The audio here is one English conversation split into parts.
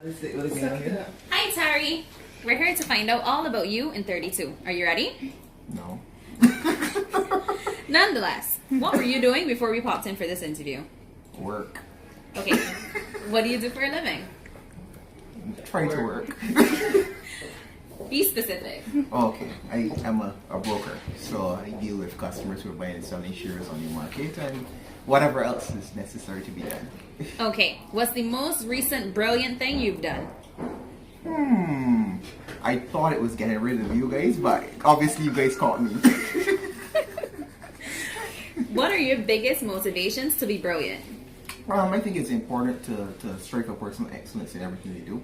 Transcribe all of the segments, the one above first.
Hi, Tari. We're here to find out all about you in 32. Are you ready? No. Nonetheless, what were you doing before we popped in for this interview? Work. Okay. What do you do for a living? Trying to work. Be specific. Okay. I am a broker. So I deal with customers who are buying and selling shares on the market and whatever else is necessary to be done. Okay. What's the most recent brilliant thing you've done? I thought it was getting rid of you guys, but obviously you guys caught me. What are your biggest motivations to be brilliant? I think it's important to strike a personal excellence in everything they do,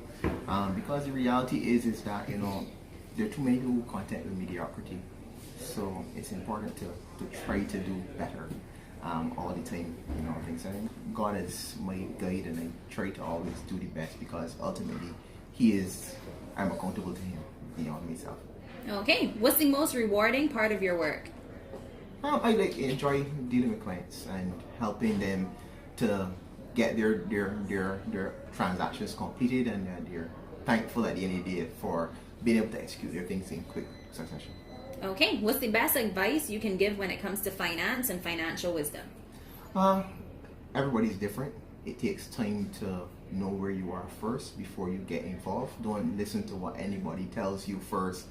because the reality is that there are too many people who content with mediocrity, so it's important to try to do better all the time. Things. And God is my guide, and I try to always do the best because ultimately I'm accountable to Him beyond myself. Okay. What's the most rewarding part of your work? I enjoy dealing with clients and helping them to get their transactions completed, and they're thankful at the end of the day for being able to execute their things in quick succession. Okay. What's the best advice you can give when it comes to finance and financial wisdom? Everybody's different. It takes time to know where you are first before you get involved. Don't listen to what anybody tells you first.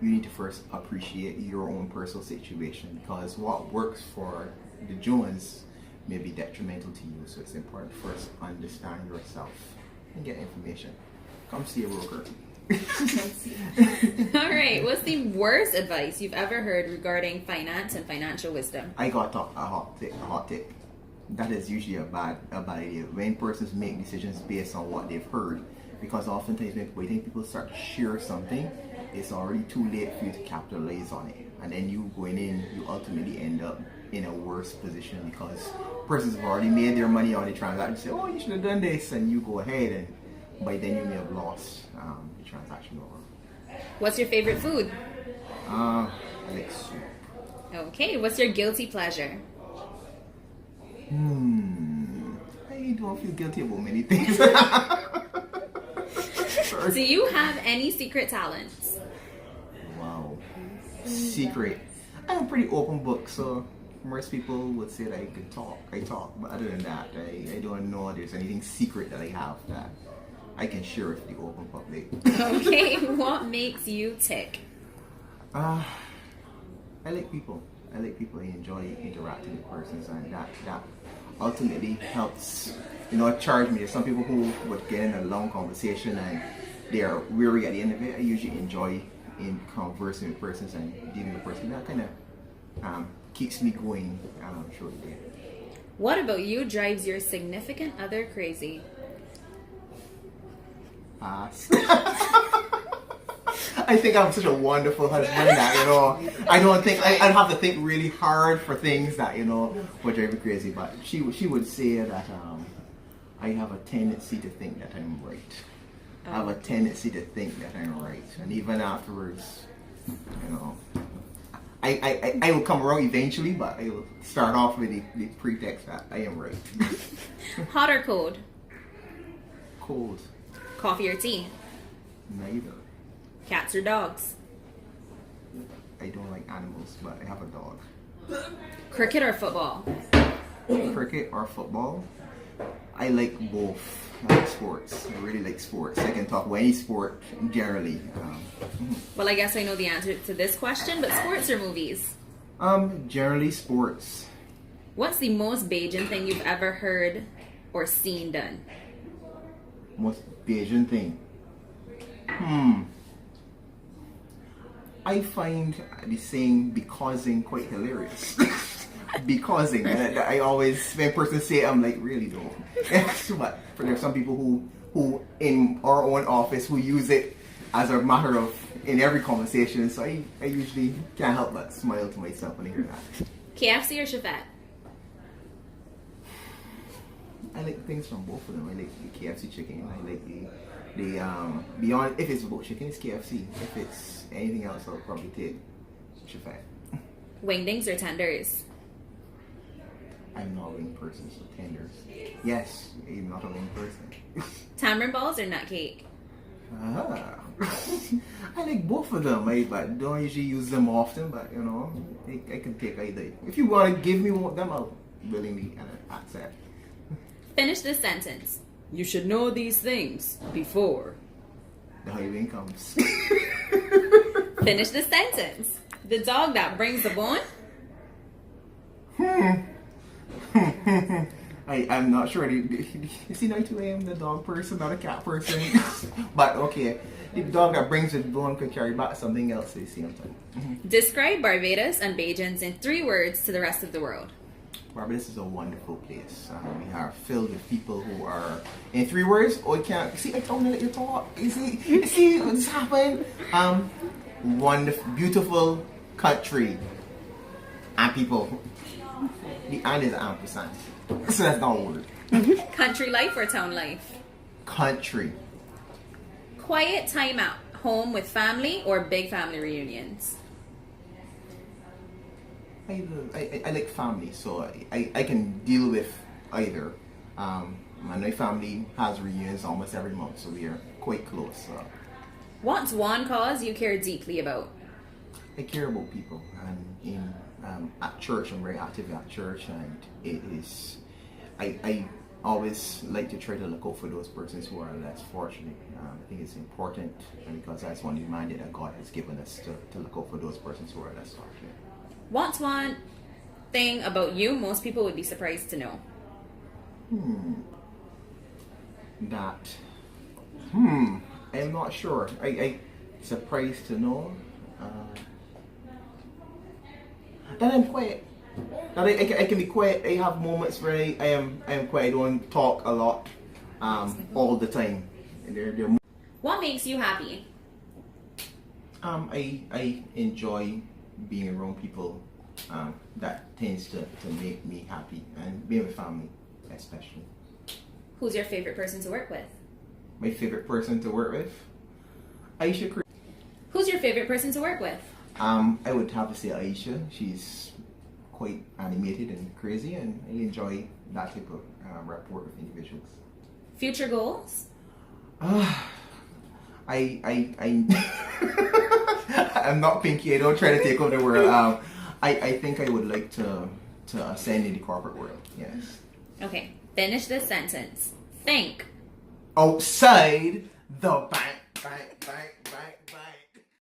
You need to first appreciate your own personal situation, because what works for the Jones may be detrimental to you. So it's important to first understand yourself and get information. Come see a broker. All right. What's the worst advice you've ever heard regarding finance and financial wisdom? I got a hot tip. That is usually a bad idea. When persons make decisions based on what they've heard, because oftentimes when people start to share something, it's already too late for you to capitalize on it, and then you going in, you ultimately end up in a worse position because persons have already made their money on the transaction. Say, oh, you should have done this, and you go ahead, and by then you may have lost the transaction over. What's your favorite food? I like soup. Okay. What's your guilty pleasure? I don't feel guilty about many things. Do you have any secret talents? Wow. Secret. I'm a pretty open book, so most people would say that I can talk. I talk, but other than that, I don't know there's anything secret that I have that I can share with the open public. Okay. What makes you tick? I like people. I enjoy interacting with persons, and that ultimately helps. Charge me. There's some people who would get in a long conversation and they are weary at the end of it. I usually enjoy in conversing with persons and dealing with persons. That kind of keeps me going through the day. What about you drives your significant other crazy? I think I'm such a wonderful husband that I don't think I'd have to think really hard for things that would drive me crazy. But she would say that I have a tendency to think that I'm right. I have a tendency to think that I'm right, and even afterwards, I will come around eventually, but I will start off with the pretext that I am right. Hot or cold? Cold. Coffee or tea? Neither. Cats or dogs? I don't like animals, but I have a dog. Cricket or football? Cricket or football? I like both. I like sports. I really like sports. I can talk about any sport generally. Well, I guess I know the answer to this question, but sports or movies? Generally sports. What's the most Bajan thing you've ever heard or seen done? Most Bajan thing? I find the saying "becauseing" quite hilarious. Becauseing. I always, when persons say it, I'm like, really though? But there's some people who in our own office who use it as a matter of in every conversation. So I usually can't help but smile to myself when I hear that. KFC or Chevette? I like things from both of them. I like the KFC chicken. I like the beyond. If it's about chicken, it's KFC. If it's anything else, I'll probably take Chevette. Wingdings or tenders? I'm not a wing person, so tenders. Yes, I'm not a wing person. Tamarind balls or nut cake? Ah. I like both of them, but don't usually use them often. But you know, I can take either. If you want to give me one of them, I'll willingly accept. Finish this sentence. You should know these things before. The highway comes. Finish the sentence. The dog that brings the bone. I'm not sure. You see, now I am the dog person, not a cat person. But okay, the dog that brings the bone could carry back something else at the same time. Describe Barbados and Bajans in 3 words to the rest of the world. Barbados is a wonderful place. We are filled with people who are, in 3 words, oh, I can't, see, I don't let you talk. You see what's happening? Wonderful, beautiful country and people. The and is an ampersand. So that's not a word. Country life or town life? Country. Quiet time at home with family or big family reunions? I like family, so I can deal with either. My family has reunions almost every month, so we are quite close. What's one cause you care deeply about? I care about people, and at church, I'm very active at church, and it is. I always like to try to look out for those persons who are less fortunate. I think it's important, because that's one mandate that God has given us to look out for those persons who are less fortunate. What's one thing about you most people would be surprised to know? I'm not sure. I surprised to know that I'm quiet. That I can be quiet. I have moments where I am quiet. I don't talk a lot all the time. What makes you happy? I enjoy being around people that tends to make me happy, and being with family especially. Who's your favorite person to work with? My favorite person to work with? Aisha. Who's your favorite person to work with? I would have to say Aisha. She's quite animated and crazy, and I enjoy that type of rapport with individuals. Future goals? I'm not Pinky. I don't try to take over the world. I think I would like to ascend in the corporate world. Yes. Okay. Finish this sentence. Think. Outside the bank.